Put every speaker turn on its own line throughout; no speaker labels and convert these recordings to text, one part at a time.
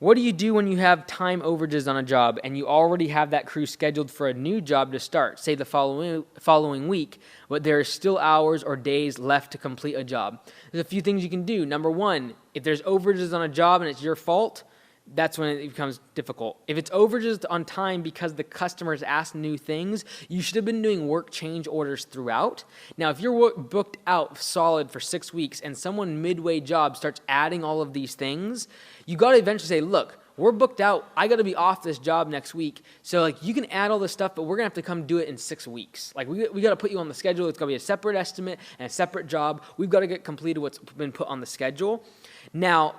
What do you do when you have time overages on a job and you already have that crew scheduled for a new job to start, say the following week, but there are still hours or days left to complete a job? There's a few things you can do. Number one, if there's overages on a job and it's your fault, that's when it becomes difficult. If it's overages on time because the customer's asked new things, you should have been doing work change orders throughout. Now, if you're booked out solid for 6 weeks and someone midway job starts adding all of these things, you got to eventually say, look, we're booked out. I got to be off this job next week. So like you can add all this stuff, but we're going to have to come do it in 6 weeks. Like we got to put you on the schedule. It's going to be a separate estimate and a separate job. We've got to get completed what's been put on the schedule. Now,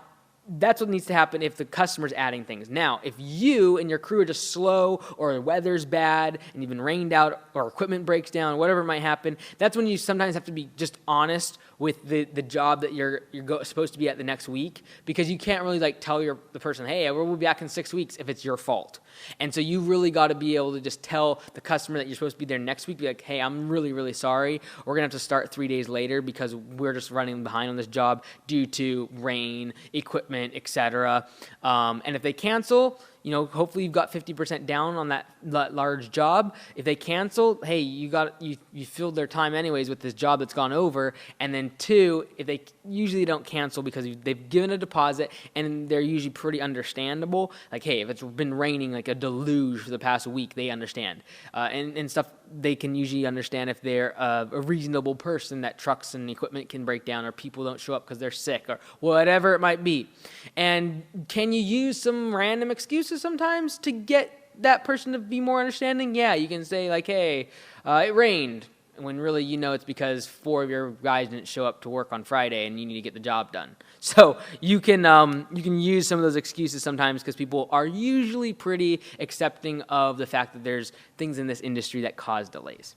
that's what needs to happen if the customer's adding things. Now, if you and your crew are just slow or the weather's bad and you've been rained out or equipment breaks down, whatever might happen, that's when you sometimes have to be just honest with the job that you're supposed to be at the next week, because you can't really like tell the person, hey, we'll be back in 6 weeks if it's your fault. And so you really got to be able to just tell the customer that you're supposed to be there next week, be like, hey, I'm really, really sorry. We're going to have to start 3 days later because we're just running behind on this job due to rain, equipment, etc. And if they cancel, hopefully you've got 50% down on that large job. If they cancel, hey, you filled their time anyways with this job that's gone over. And then two, if they usually don't cancel because they've given a deposit and they're usually pretty understandable. Like, hey, if it's been raining like a deluge for the past week, they understand. And stuff they can usually understand if they're a reasonable person, that trucks and equipment can break down or people don't show up because they're sick or whatever it might be. And can you use some random excuses sometimes to get that person to be more understanding? Yeah, you can say like, hey, it rained, when really it's because 4 of your guys didn't show up to work on Friday and you need to get the job done. So you can use some of those excuses sometimes because people are usually pretty accepting of the fact that there's things in this industry that cause delays.